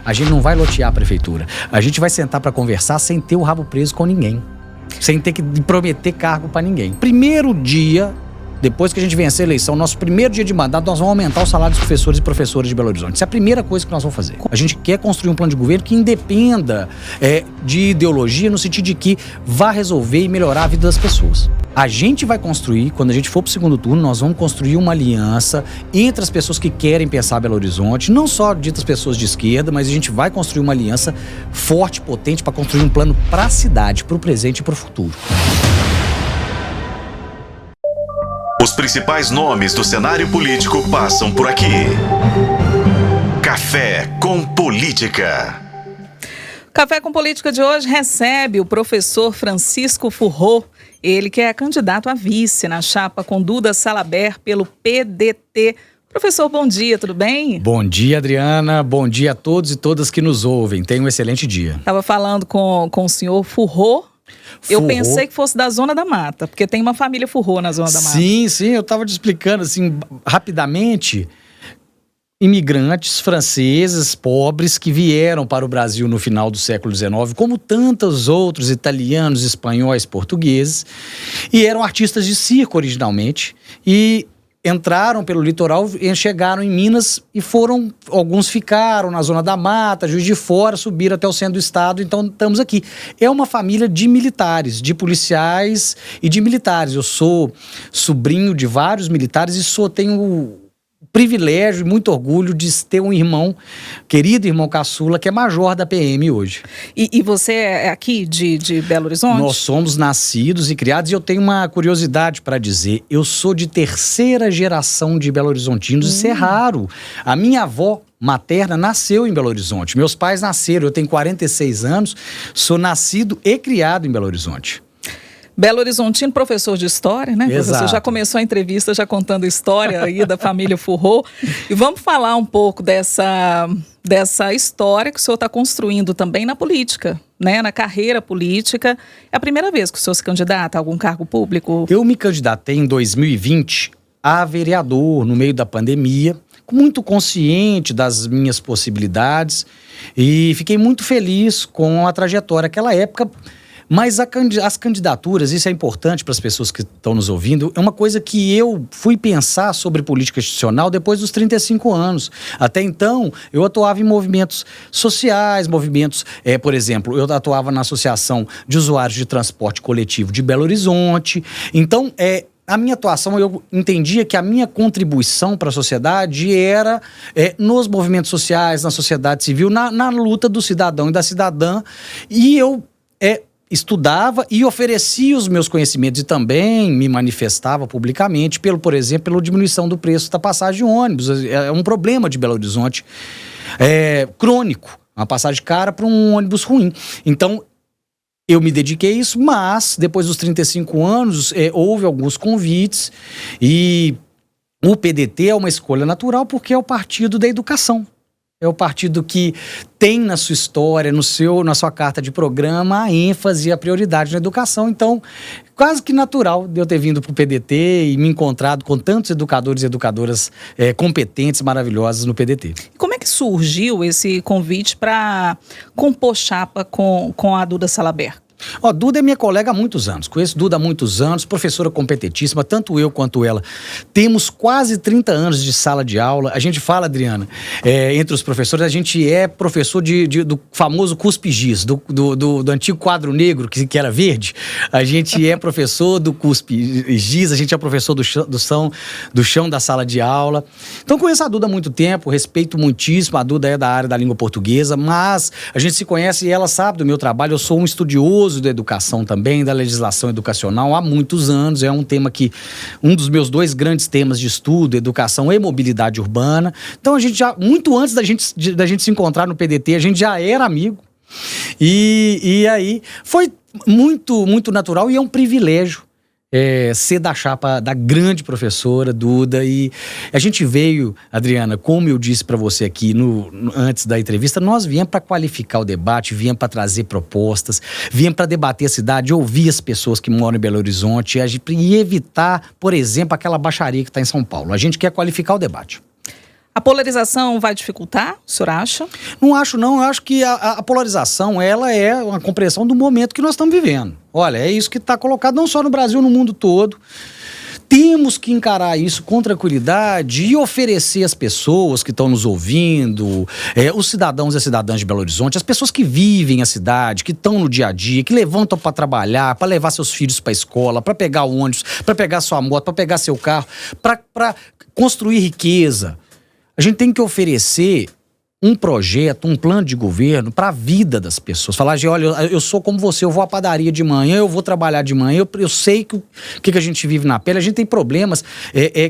A gente não vai lotear a prefeitura. A gente vai sentar para conversar sem ter o rabo preso com ninguém. Sem ter que prometer cargo para ninguém. Primeiro dia, depois que a gente vencer a eleição, nosso primeiro dia de mandato, nós vamos aumentar o salário dos professores e professoras de Belo Horizonte. Isso é a primeira coisa que nós vamos fazer. A gente quer construir um plano de governo que independa de ideologia, no sentido de que vá resolver e melhorar a vida das pessoas. A gente vai construir, quando a gente for para o segundo turno, nós vamos construir uma aliança entre as pessoas que querem pensar Belo Horizonte, não só ditas pessoas de esquerda, mas a gente vai construir uma aliança forte, potente, para construir um plano para a cidade, para o presente e para o futuro. Os principais nomes do cenário político passam por aqui. Café com Política. Café com Política de hoje recebe o professor Francisco Furró, ele que é candidato a vice na chapa com Duda Salabert pelo PDT. Professor, bom dia, tudo bem? Bom dia, Adriana. Bom dia a todos e todas que nos ouvem. Tenha um excelente dia. Estava falando com o senhor Furró. Eu pensei que fosse da Zona da Mata, porque tem uma família Furró na Zona da Mata. Sim, eu estava te explicando assim, rapidamente. Imigrantes franceses, pobres, que vieram para o Brasil no final do século XIX, como tantos outros italianos, espanhóis, portugueses, e eram artistas de circo originalmente, e entraram pelo litoral, chegaram em Minas e alguns ficaram na Zona da Mata, Juiz de Fora, subiram até o centro do estado, então estamos aqui. É uma família de militares, de policiais e de militares. Eu sou sobrinho de vários militares e tenho privilégio e muito orgulho de ter um irmão, querido irmão caçula, que é major da PM hoje. E você é aqui de Belo Horizonte? Nós somos nascidos e criados, e eu tenho uma curiosidade para dizer, eu sou de terceira geração de belo-horizontinos, isso é raro. A minha avó materna nasceu em Belo Horizonte, meus pais nasceram, eu tenho 46 anos, sou nascido e criado em Belo Horizonte. Belo Horizontino, professor de história, né? Exato. Professor, já começou a entrevista já contando a história aí da família Furró. E vamos falar um pouco dessa história que o senhor está construindo também na política, né? Na carreira política. É a primeira vez que o senhor se candidata a algum cargo público? Eu me candidatei em 2020 a vereador no meio da pandemia, muito consciente das minhas possibilidades, e fiquei muito feliz com a trajetória naquela época. Mas as candidaturas, isso é importante para as pessoas que estão nos ouvindo, é uma coisa que eu fui pensar sobre política institucional depois dos 35 anos. Até então, eu atuava em movimentos sociais, por exemplo, eu atuava na Associação de Usuários de Transporte Coletivo de Belo Horizonte. Então, a minha atuação, eu entendia que a minha contribuição para a sociedade era nos movimentos sociais, na sociedade civil, na luta do cidadão e da cidadã. E eu estudava e oferecia os meus conhecimentos e também me manifestava publicamente, por exemplo, pela diminuição do preço da passagem de ônibus. É um problema de Belo Horizonte crônico, uma passagem cara para um ônibus ruim. Então, eu me dediquei a isso, mas depois dos 35 anos, houve alguns convites e o PDT é uma escolha natural porque é o partido da educação. É o partido que tem na sua história, na sua carta de programa, a ênfase e a prioridade na educação. Então, quase que natural de eu ter vindo para o PDT e me encontrado com tantos educadores e educadoras competentes, maravilhosas no PDT. Como é que surgiu esse convite para compor chapa com a Duda Salabert? Duda é minha colega há muitos anos, conheço Duda há muitos anos, professora competentíssima, tanto eu quanto ela. Temos quase 30 anos de sala de aula. A gente fala, Adriana, entre os professores, a gente é professor do famoso cuspe-giz, do antigo quadro negro que era verde. A gente é professor do cuspe-giz, a gente é professor do chão da sala de aula. Então conheço a Duda há muito tempo, respeito muitíssimo. A Duda é da área da língua portuguesa, mas a gente se conhece e ela sabe do meu trabalho. Eu sou um estudioso da educação também, da legislação educacional há muitos anos. É um tema um dos meus 2 grandes temas de estudo, educação e mobilidade urbana. Então a gente já, muito antes da gente se encontrar no PDT, a gente já era amigo. E aí foi muito, muito natural e é um privilégio ser da chapa da grande professora Duda. E a gente veio, Adriana, como eu disse para você aqui antes da entrevista, nós viemos para qualificar o debate, viemos para trazer propostas, viemos para debater a cidade, ouvir as pessoas que moram em Belo Horizonte e evitar, por exemplo, aquela baixaria que está em São Paulo. A gente quer qualificar o debate. A polarização vai dificultar, o senhor acha? Não acho, não. Eu acho que a polarização, ela é uma compreensão do momento que nós estamos vivendo. Olha, é isso que está colocado não só no Brasil, no mundo todo. Temos que encarar isso com tranquilidade e oferecer às pessoas que estão nos ouvindo, os cidadãos e as cidadãs de Belo Horizonte, as pessoas que vivem a cidade, que estão no dia a dia, que levantam para trabalhar, para levar seus filhos para a escola, para pegar o ônibus, para pegar sua moto, para pegar seu carro, para construir riqueza. A gente tem que oferecer um projeto, um plano de governo para a vida das pessoas. Falar, olha, eu sou como você, eu vou à padaria de manhã, eu vou trabalhar de manhã, eu sei que o que a gente vive na pele, a gente tem problemas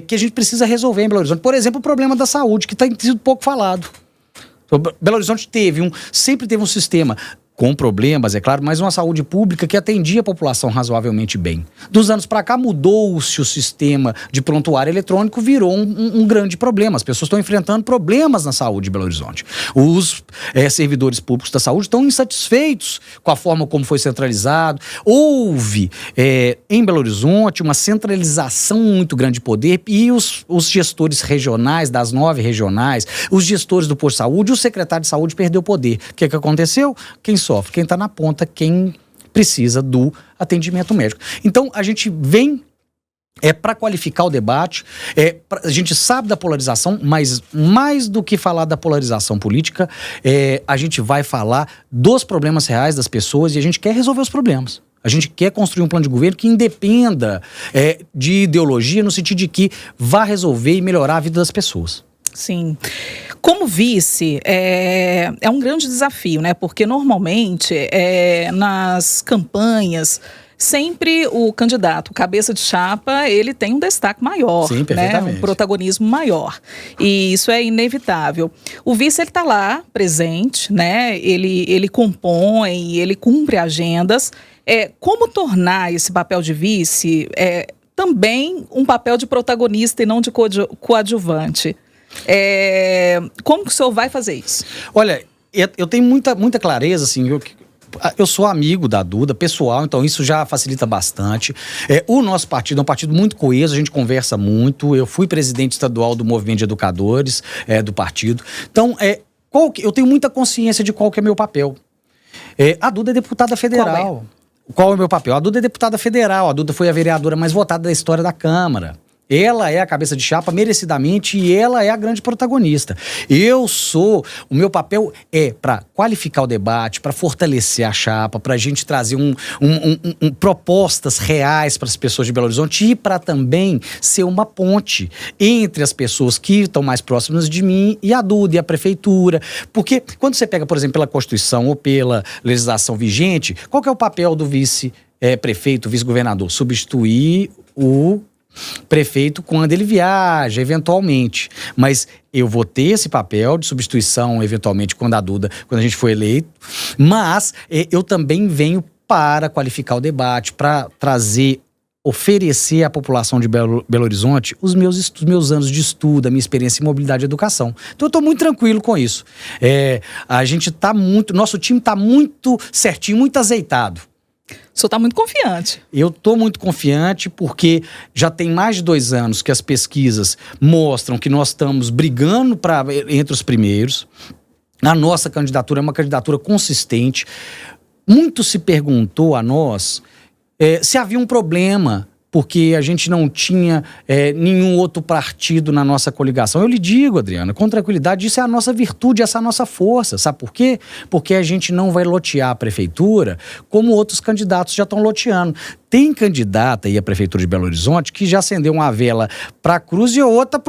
que a gente precisa resolver em Belo Horizonte. Por exemplo, o problema da saúde, que tem sido pouco falado. Belo Horizonte sempre teve um sistema com problemas, é claro, mas uma saúde pública que atendia a população razoavelmente bem. Dos anos para cá, mudou-se o sistema de prontuário eletrônico, virou um grande problema. As pessoas estão enfrentando problemas na saúde de Belo Horizonte. Os servidores públicos da saúde estão insatisfeitos com a forma como foi centralizado. Houve, em Belo Horizonte, uma centralização muito grande de poder e os gestores regionais, das 9 regionais, os gestores do posto de saúde, o secretário de saúde perdeu poder. O que aconteceu? Quem sofre? Quem está na ponta, quem precisa do atendimento médico. Então, a gente vem para qualificar o debate, a gente sabe da polarização, mas mais do que falar da polarização política, a gente vai falar dos problemas reais das pessoas e a gente quer resolver os problemas. A gente quer construir um plano de governo que independa de ideologia, no sentido de que vá resolver e melhorar a vida das pessoas. Sim. Como vice, é um grande desafio, né? Porque normalmente nas campanhas, sempre o candidato, cabeça de chapa, ele tem um destaque maior. Sim, perfeitamente. Né? Um protagonismo maior. E isso é inevitável. O vice, ele está lá, presente, né? Ele compõe, ele cumpre agendas. Como tornar esse papel de vice também um papel de protagonista e não de coadjuvante? Como que o senhor vai fazer isso? Olha, eu tenho muita clareza, assim, eu sou amigo da Duda, pessoal, então isso já facilita bastante. O nosso partido é um partido muito coeso, a gente conversa muito. Eu fui presidente estadual do Movimento de Educadores do partido. Então, eu tenho muita consciência de qual que é meu papel. A Duda é deputada federal. Qual é o meu papel? A Duda é deputada federal, a Duda foi a vereadora mais votada da história da Câmara. Ela é a cabeça de chapa merecidamente e ela é a grande protagonista. O meu papel é para qualificar o debate, para fortalecer a chapa, para a gente trazer propostas reais para as pessoas de Belo Horizonte e para também ser uma ponte entre as pessoas que estão mais próximas de mim e a Duda e a prefeitura. Porque quando você pega, por exemplo, pela Constituição ou pela legislação vigente, qual que é o papel do vice-prefeito, vice-governador? Substituir o prefeito quando ele viaja, eventualmente. Mas eu vou ter esse papel de substituição, eventualmente, quando a gente for eleito. Mas eu também venho para qualificar o debate, para oferecer à população de Belo Horizonte os meus anos de estudo, a minha experiência em mobilidade e educação. Então eu estou muito tranquilo com isso. Nosso time está muito certinho, muito azeitado. O senhor está muito confiante. Eu estou muito confiante porque já tem mais de 2 anos que as pesquisas mostram que nós estamos brigando entre os primeiros. A nossa candidatura é uma candidatura consistente. Muito se perguntou a nós se havia um problema porque a gente não tinha nenhum outro partido na nossa coligação. Eu lhe digo, Adriana, com tranquilidade, isso é a nossa virtude, essa é a nossa força. Sabe por quê? Porque a gente não vai lotear a prefeitura como outros candidatos já estão loteando. Tem candidata aí à Prefeitura de Belo Horizonte que já acendeu uma vela para a cruz e outra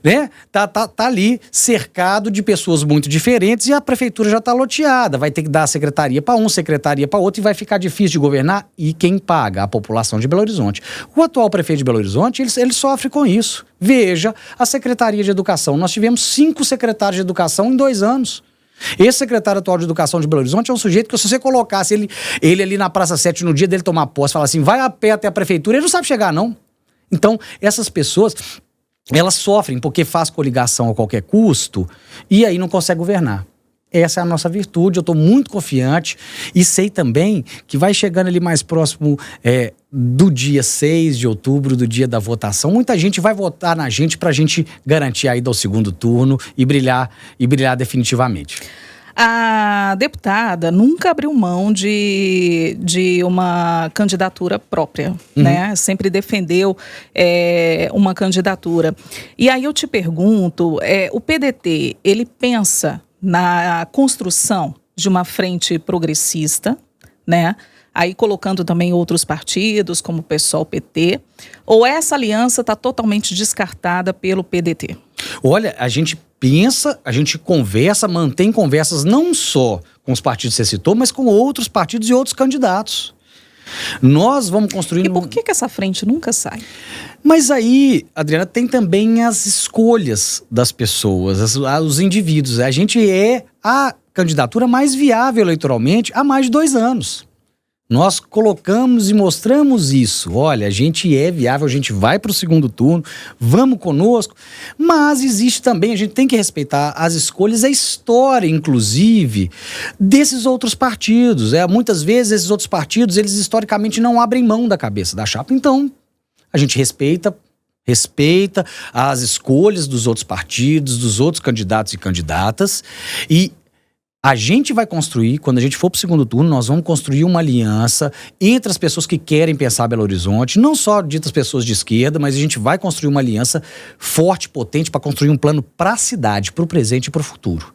né? Tá ali cercado de pessoas muito diferentes e a prefeitura já está loteada. Vai ter que dar secretaria para um, secretaria para outro e vai ficar difícil de governar. E quem paga? A população de Belo Horizonte. O atual prefeito de Belo Horizonte, ele sofre com isso. Veja a Secretaria de Educação. Nós tivemos 5 secretários de Educação em 2 anos. Esse secretário atual de Educação de Belo Horizonte é um sujeito que, se você colocasse ele ali na Praça 7 no dia dele tomar posse, falar assim, vai a pé até a prefeitura, ele não sabe chegar, não. Então, essas pessoas, elas sofrem porque faz coligação a qualquer custo e aí não consegue governar. Essa é a nossa virtude, eu estou muito confiante e sei também que vai chegando ali mais próximo do dia 6 de outubro, do dia da votação. Muita gente vai votar na gente para a gente garantir a ida ao segundo turno e brilhar definitivamente. A deputada nunca abriu mão de uma candidatura própria, né? Sempre defendeu uma candidatura. E aí eu te pergunto, o PDT, ele pensa na construção de uma frente progressista, né? Aí colocando também outros partidos, como o PSOL, PT, ou essa aliança está totalmente descartada pelo PDT? Olha, a gente pensa, a gente conversa, mantém conversas não só com os partidos que você citou, mas com outros partidos e outros candidatos. Nós vamos construir... E por que essa frente nunca sai? Mas aí, Adriana, tem também as escolhas das pessoas, os indivíduos. A gente é a candidatura mais viável eleitoralmente há mais de 2 anos. Nós colocamos e mostramos isso. Olha, a gente é viável, a gente vai para o segundo turno, vamos conosco. Mas existe também, a gente tem que respeitar as escolhas, a história, inclusive, desses outros partidos. Muitas vezes esses outros partidos, eles historicamente não abrem mão da cabeça da chapa. Então, a gente respeita as escolhas dos outros partidos, dos outros candidatos e candidatas. E a gente vai construir, quando a gente for para o segundo turno, nós vamos construir uma aliança entre as pessoas que querem pensar Belo Horizonte, não só ditas pessoas de esquerda, mas a gente vai construir uma aliança forte, potente, para construir um plano para a cidade, para o presente e para o futuro.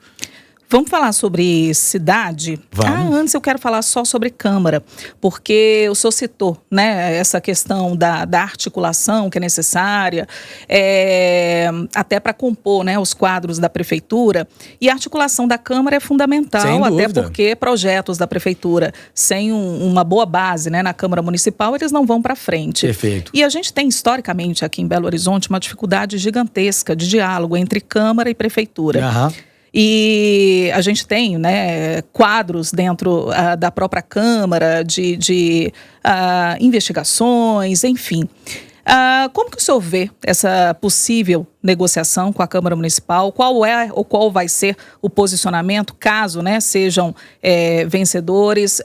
Vamos falar sobre cidade? Vamos. Antes eu quero falar só sobre Câmara, porque o senhor citou, né, essa questão da articulação que é necessária, até para compor, né, os quadros da Prefeitura, e a articulação da Câmara é fundamental, até porque projetos da Prefeitura sem uma boa base, né, na Câmara Municipal, eles não vão para frente. Perfeito. E a gente tem historicamente aqui em Belo Horizonte uma dificuldade gigantesca de diálogo entre Câmara e Prefeitura. Aham. E a gente tem, né, quadros dentro da própria Câmara de investigações, enfim. Como que o senhor vê essa possível negociação com a Câmara Municipal? Qual é ou qual vai ser o posicionamento, caso, né, sejam vencedores,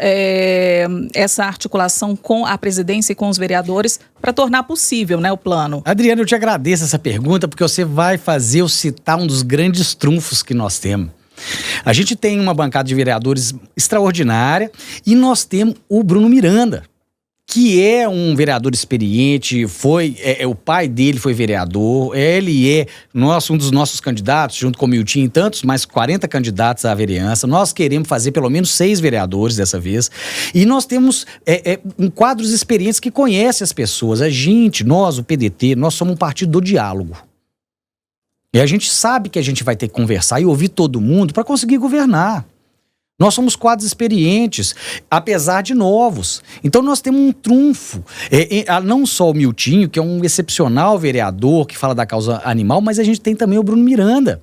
essa articulação com a presidência e com os vereadores para tornar possível, né, o plano? Adriana, eu te agradeço essa pergunta, porque você vai fazer eu citar um dos grandes trunfos que nós temos. A gente tem uma bancada de vereadores extraordinária e nós temos o Bruno Miranda, que é um vereador experiente, o pai dele foi vereador, ele é um dos nossos candidatos, junto com o Milton e tantos, mais 40 candidatos à vereança. Nós queremos fazer pelo menos 6 vereadores dessa vez. E nós temos quadros experientes que conhecem as pessoas. Nós, o PDT, nós somos um partido do diálogo. E a gente sabe que a gente vai ter que conversar e ouvir todo mundo para conseguir governar. Nós somos quadros experientes, apesar de novos. Então nós temos um trunfo. Não só o Miltinho, que é um excepcional vereador que fala da causa animal, mas a gente tem também o Bruno Miranda.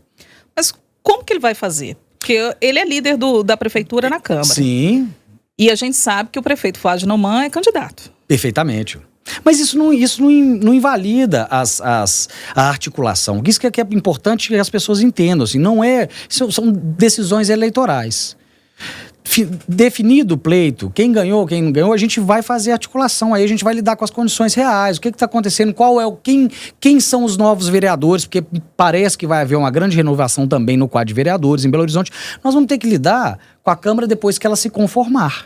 Mas como que ele vai fazer? Porque ele é líder da prefeitura na Câmara. Sim. E a gente sabe que o prefeito Flávio Noman é candidato. Perfeitamente. Mas isso não invalida a articulação. Isso que é importante que as pessoas entendam. Assim, são decisões eleitorais. Definido o pleito, quem ganhou, quem não ganhou, a gente vai fazer articulação, aí a gente vai lidar com as condições reais, o que está acontecendo, quem são os novos vereadores, porque parece que vai haver uma grande renovação também no quadro de vereadores em Belo Horizonte. Nós vamos ter que lidar com a Câmara depois que ela se conformar.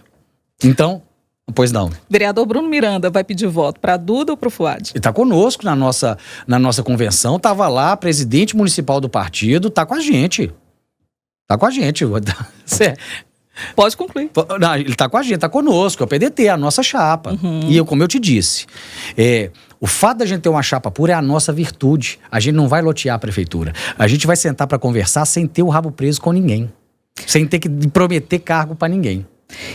Então, pois não. Vereador Bruno Miranda vai pedir voto para a Duda ou para o Fuad? Ele está conosco na nossa convenção, estava lá, presidente municipal do partido, está com a gente. Tá com a gente. Pode concluir. Não, ele tá com a gente, tá conosco, é o PDT, a nossa chapa. E como eu te disse, o fato da gente ter uma chapa pura é a nossa virtude. A gente não vai lotear a prefeitura. A gente vai sentar para conversar sem ter o rabo preso com ninguém. Sem ter que prometer cargo para ninguém.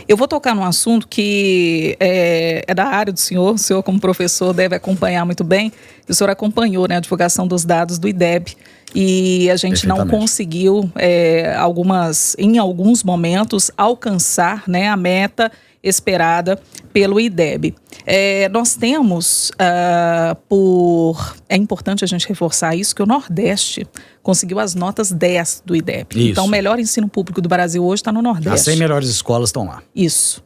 Eu vou tocar num assunto que é da área do senhor. O senhor, como professor, deve acompanhar muito bem. O senhor acompanhou, né, a divulgação dos dados do IDEB. E a gente não conseguiu, em alguns momentos, alcançar, né, a meta esperada pelo IDEB. Nós temos, é importante a gente reforçar isso, que o Nordeste conseguiu as notas 10 do IDEB. Isso. Então, o melhor ensino público do Brasil hoje está no Nordeste. As 100 melhores escolas estão lá. Isso.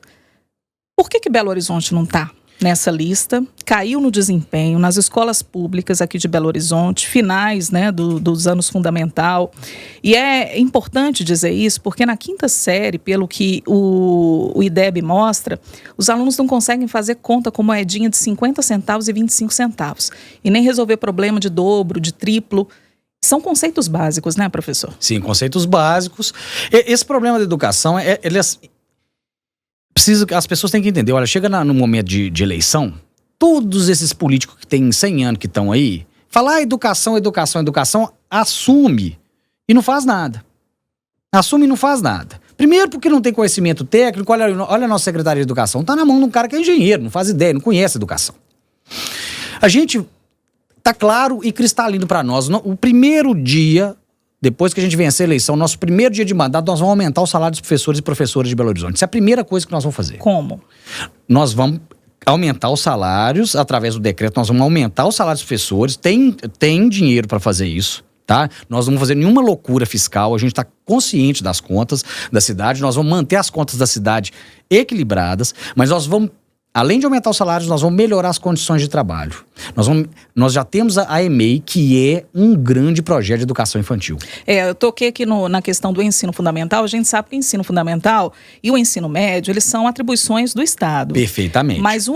Por que Belo Horizonte não está nessa lista? Caiu no desempenho nas escolas públicas aqui de Belo Horizonte, finais, né, dos anos fundamental. E é importante dizer isso porque na quinta série, pelo que o IDEB mostra, os alunos não conseguem fazer conta com moedinha de 50 centavos e 25 centavos. E nem resolver problema de dobro, de triplo. São conceitos básicos, né, professor? Sim, conceitos básicos. Esse problema da educação, as pessoas têm que entender. Olha, chega no momento de eleição, todos esses políticos que têm 100 anos que estão aí, falar educação, assume e não faz nada. Assume e não faz nada. Primeiro porque não tem conhecimento técnico. Olha a nossa secretaria de educação, tá na mão de um cara que é engenheiro, não faz ideia, não conhece educação. A gente tá claro e cristalino para nós. O primeiro dia, depois que a gente vencer a eleição, nosso primeiro dia de mandato, nós vamos aumentar o salário dos professores e professoras de Belo Horizonte. Isso é a primeira coisa que nós vamos fazer. Como? Nós vamos aumentar os salários, através do decreto, nós vamos aumentar os salários dos professores. Tem dinheiro para fazer isso, tá? Nós não vamos fazer nenhuma loucura fiscal, a gente está consciente das contas da cidade, nós vamos manter as contas da cidade equilibradas, mas nós vamos, além de aumentar os salários, nós vamos melhorar as condições de trabalho. Nós já temos a EMEI, que é um grande projeto de educação infantil. Eu toquei aqui na questão do ensino fundamental. A gente sabe que o ensino fundamental e o ensino médio, eles são atribuições do Estado. Perfeitamente. Mas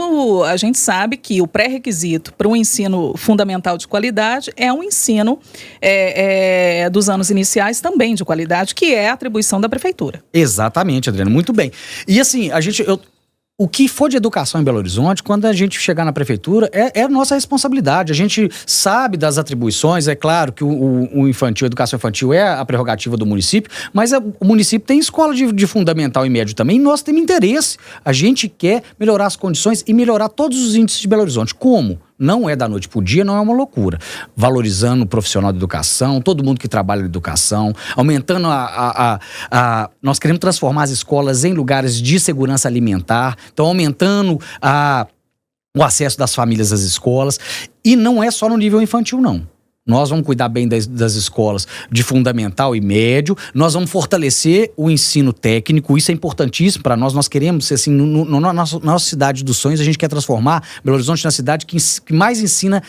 a gente sabe que o pré-requisito para um ensino fundamental de qualidade é um ensino dos anos iniciais também de qualidade, que é a atribuição da prefeitura. Exatamente, Adriana, muito bem. E assim, o que for de educação em Belo Horizonte, quando a gente chegar na prefeitura, é nossa responsabilidade. A gente sabe das atribuições, é claro que o infantil, a educação infantil é a prerrogativa do município, mas o município tem escola de fundamental e médio também, e nós temos interesse. A gente quer melhorar as condições e melhorar todos os índices de Belo Horizonte. Como? Não é da noite pro dia, não é uma loucura. Valorizando o profissional de educação, todo mundo que trabalha na educação, aumentando nós queremos transformar as escolas em lugares de segurança alimentar, então aumentando o acesso das famílias às escolas. E não é só no nível infantil, não. Nós vamos cuidar bem das escolas de fundamental e médio, nós vamos fortalecer o ensino técnico, isso é importantíssimo para nós. Nós queremos ser assim, na nossa cidade dos sonhos, a gente quer transformar Belo Horizonte na cidade que mais ensina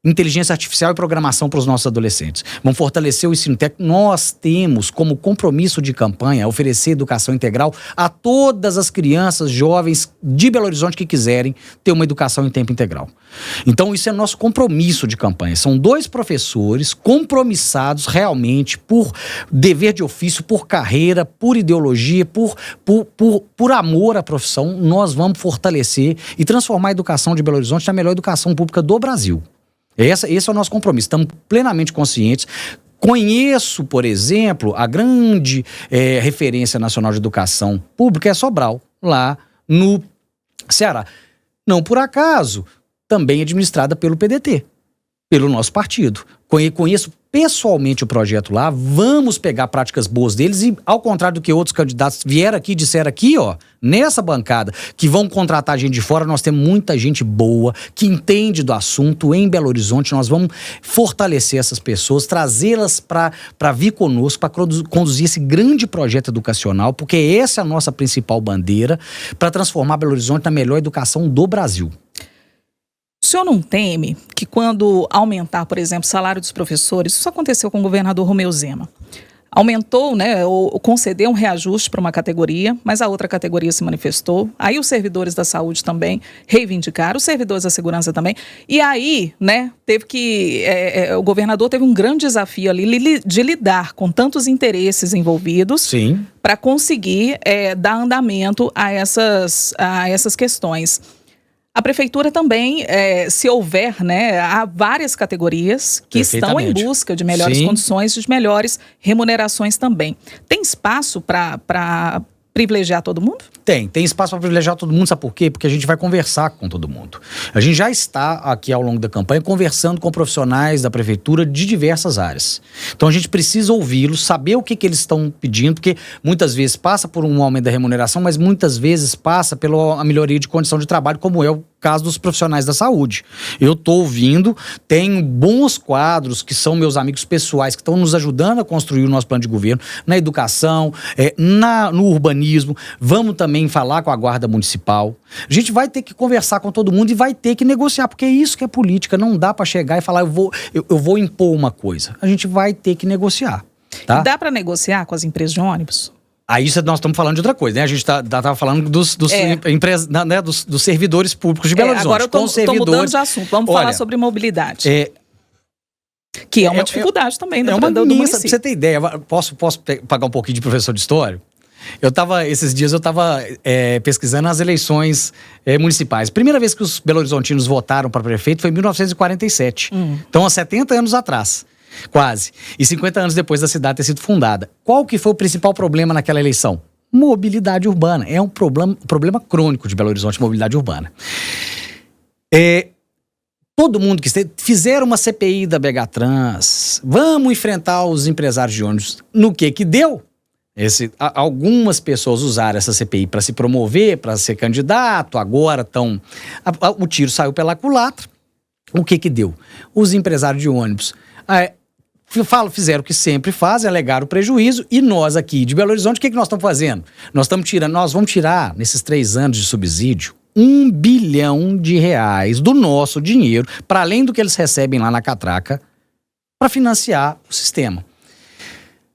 inteligência artificial e programação para os nossos adolescentes. Vamos fortalecer o ensino técnico. Nós temos como compromisso de campanha oferecer educação integral a todas as crianças, jovens de Belo Horizonte que quiserem ter uma educação em tempo integral. Então isso é nosso compromisso de campanha. São 2 professores compromissados realmente por dever de ofício, por carreira, por ideologia, por amor à profissão. Nós vamos fortalecer e transformar a educação de Belo Horizonte na melhor educação pública do Brasil. Esse é o nosso compromisso, estamos plenamente conscientes. Conheço, por exemplo, a grande referência nacional de educação pública é Sobral, lá no Ceará. Não por acaso, também administrada pelo PDT, pelo nosso partido. Conheço pessoalmente o projeto lá, vamos pegar práticas boas deles e, ao contrário do que outros candidatos vieram aqui e disseram aqui, ó, nessa bancada, que vão contratar gente de fora, nós temos muita gente boa, que entende do assunto em Belo Horizonte. Nós vamos fortalecer essas pessoas, trazê-las para vir conosco, para conduzir esse grande projeto educacional, porque essa é a nossa principal bandeira, para transformar Belo Horizonte na melhor educação do Brasil. O senhor não teme que quando aumentar, por exemplo, o salário dos professores, isso aconteceu com o governador Romeu Zema, aumentou, né, ou concedeu um reajuste para uma categoria, mas a outra categoria se manifestou, aí os servidores da saúde também reivindicaram, os servidores da segurança também, e aí, né, o governador teve um grande desafio ali de lidar com tantos interesses envolvidos para conseguir dar andamento a essas questões. A prefeitura também, se houver, né, há várias categorias que estão em busca de melhores condições, de melhores remunerações também. Tem espaço para privilegiar todo mundo? Tem espaço para privilegiar todo mundo, sabe por quê? Porque a gente vai conversar com todo mundo. A gente já está aqui ao longo da campanha conversando com profissionais da prefeitura de diversas áreas. Então a gente precisa ouvi-los, saber o que eles estão pedindo, porque muitas vezes passa por um aumento da remuneração, mas muitas vezes passa pela melhoria de condição de trabalho, como é o caso dos profissionais da saúde. Eu estou ouvindo, tenho bons quadros que são meus amigos pessoais, que estão nos ajudando a construir o nosso plano de governo, na educação, no urbanismo. Vamos também falar com a Guarda Municipal. A gente vai ter que conversar com todo mundo e vai ter que negociar, porque é isso que é política. Não dá para chegar e falar, eu vou impor uma coisa. A gente vai ter que negociar. Tá? Dá para negociar com as empresas de ônibus? Aí nós estamos falando de outra coisa, né? A gente tava falando dos servidores públicos de Belo Horizonte. Agora eu tô mudando de assunto. Vamos falar sobre mobilidade. Que é uma dificuldade também do município. Pra você ter ideia, posso pagar um pouquinho de professor de história? Esses dias eu estava pesquisando as eleições municipais. Primeira vez que os belo-horizontinos votaram para prefeito foi em 1947. Então, há 70 anos atrás. Quase. E 50 anos depois da cidade ter sido fundada. Qual que foi o principal problema naquela eleição? Mobilidade urbana. É um problema crônico de Belo Horizonte, mobilidade urbana. Todo mundo que fizeram uma CPI da Begatrans, vamos enfrentar os empresários de ônibus. No que deu? Algumas pessoas usaram essa CPI para se promover, para ser candidato, agora o tiro saiu pela culatra. O que deu? Os empresários de ônibus fizeram o que sempre fazem, alegaram o prejuízo, e nós aqui de Belo Horizonte, o que nós estamos fazendo? Nós vamos tirar, nesses 3 anos de subsídio, R$1 bilhão do nosso dinheiro, para além do que eles recebem lá na catraca, para financiar o sistema.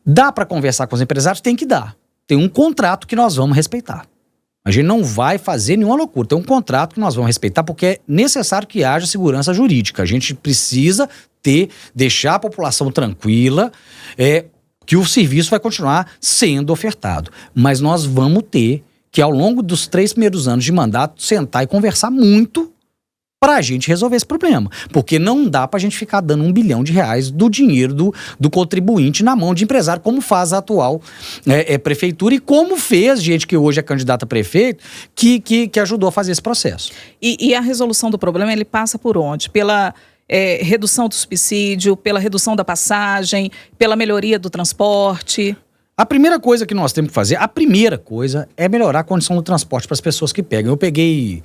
Dá para conversar com os empresários? Tem que dar. Tem um contrato que nós vamos respeitar. A gente não vai fazer nenhuma loucura. Tem um contrato que nós vamos respeitar, porque é necessário que haja segurança jurídica. A gente precisa deixar a população tranquila, que o serviço vai continuar sendo ofertado. Mas nós vamos ter que, ao longo dos 3 primeiros anos de mandato, sentar e conversar muito para a gente resolver esse problema. Porque não dá para a gente ficar dando R$1 bilhão do dinheiro do contribuinte na mão de empresário, como faz a atual prefeitura e como fez gente que hoje é candidata a prefeito, que ajudou a fazer esse processo. E a resolução do problema, ele passa por onde? Pela redução do subsídio, pela redução da passagem, pela melhoria do transporte? A primeira coisa que nós temos que fazer, é melhorar a condição do transporte para as pessoas que pegam. Eu peguei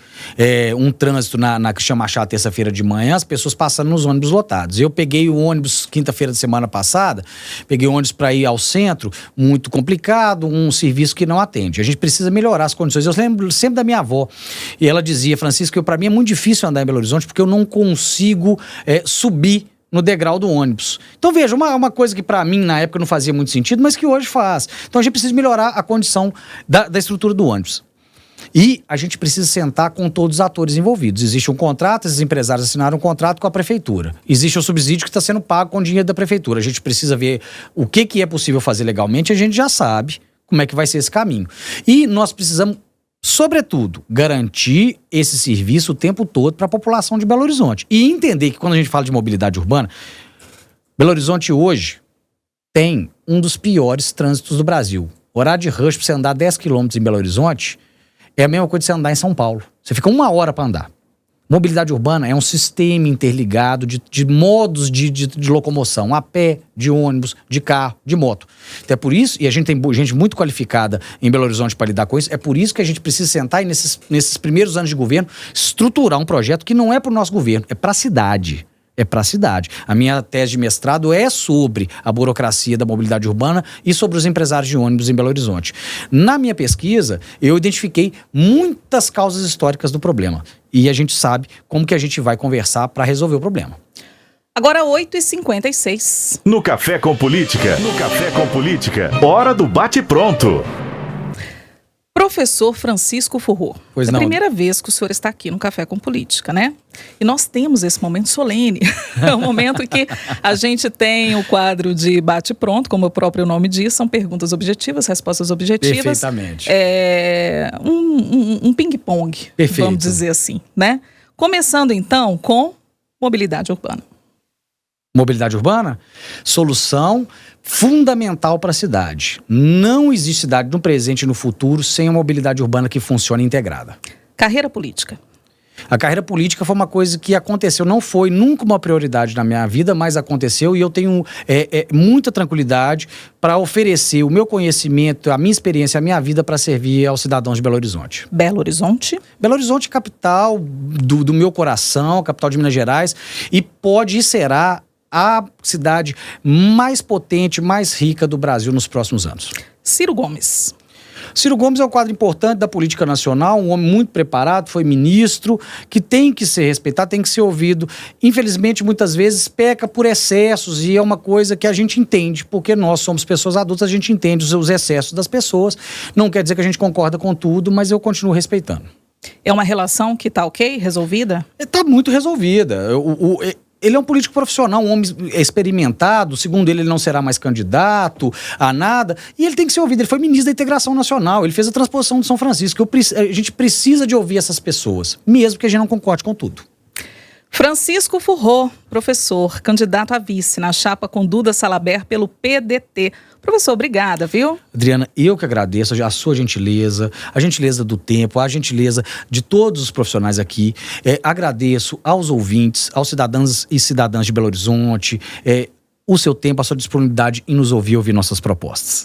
um trânsito na Cristian Machado terça-feira de manhã, as pessoas passando nos ônibus lotados. Eu peguei o ônibus quinta-feira de semana passada, peguei o ônibus para ir ao centro, muito complicado, um serviço que não atende. A gente precisa melhorar as condições. Eu lembro sempre da minha avó, e ela dizia, Francisco, para mim é muito difícil andar em Belo Horizonte porque eu não consigo subir no degrau do ônibus. Então veja, uma coisa que para mim na época não fazia muito sentido, mas que hoje faz. Então a gente precisa melhorar a condição da estrutura do ônibus. E a gente precisa sentar com todos os atores envolvidos. Existe um contrato, esses empresários assinaram um contrato com a prefeitura. Existe o subsídio que está sendo pago com o dinheiro da prefeitura. A gente precisa ver o que é possível fazer legalmente, a gente já sabe como é que vai ser esse caminho. E nós precisamos, sobretudo, garantir esse serviço o tempo todo para a população de Belo Horizonte. E entender que quando a gente fala de mobilidade urbana, Belo Horizonte hoje tem um dos piores trânsitos do Brasil. O horário de rush para você andar 10 quilômetros em Belo Horizonte é a mesma coisa de você andar em São Paulo. Você fica 1 hora para andar. Mobilidade urbana é um sistema interligado de modos de locomoção, a pé, de ônibus, de carro, de moto. Então é por isso, e a gente tem gente muito qualificada em Belo Horizonte para lidar com isso, é por isso que a gente precisa sentar e nesses primeiros anos de governo estruturar um projeto que não é para o nosso governo, é para a cidade. É para a cidade. A minha tese de mestrado é sobre a burocracia da mobilidade urbana e sobre os empresários de ônibus em Belo Horizonte. Na minha pesquisa, eu identifiquei muitas causas históricas do problema. E a gente sabe como que a gente vai conversar para resolver o problema. Agora 8h56. No Café com Política. Hora do bate-pronto. Professor Francisco Furró, é a primeira vez que o senhor está aqui no Café com Política, né? E nós temos esse momento solene, é o momento em que a gente tem o quadro de bate-pronto, como o próprio nome diz, são perguntas objetivas, respostas objetivas. Perfeitamente. Um ping-pong, vamos dizer assim, né? Começando então com mobilidade urbana. Mobilidade urbana? Solução fundamental para a cidade. Não existe cidade no presente e no futuro sem uma mobilidade urbana que funcione integrada. Carreira política. A carreira política foi uma coisa que aconteceu, não foi nunca uma prioridade na minha vida, mas aconteceu e eu tenho muita tranquilidade para oferecer o meu conhecimento, a minha experiência, a minha vida para servir aos cidadãos de Belo Horizonte. Belo Horizonte? Belo Horizonte é capital do meu coração, capital de Minas Gerais, e pode e será a cidade mais potente, mais rica do Brasil nos próximos anos. Ciro Gomes. Ciro Gomes é um quadro importante da política nacional, um homem muito preparado, foi ministro, que tem que ser respeitado, tem que ser ouvido. Infelizmente, muitas vezes peca por excessos e é uma coisa que a gente entende, porque nós somos pessoas adultas, a gente entende os excessos das pessoas. Não quer dizer que a gente concorda com tudo, mas eu continuo respeitando. É uma relação que está ok, resolvida? Está muito resolvida. Ele é um político profissional, um homem experimentado, segundo ele não será mais candidato a nada, e ele tem que ser ouvido. Ele foi ministro da Integração Nacional, ele fez a transposição de São Francisco. A gente precisa de ouvir essas pessoas, mesmo que a gente não concorde com tudo. Francisco Furró, professor, candidato a vice na chapa com Duda Salabert pelo PDT. Professor, obrigada, viu? Adriana, eu que agradeço a sua gentileza, a gentileza do tempo, a gentileza de todos os profissionais aqui. Agradeço aos ouvintes, aos cidadãos e cidadãs de Belo Horizonte, o seu tempo, a sua disponibilidade em nos ouvir nossas propostas.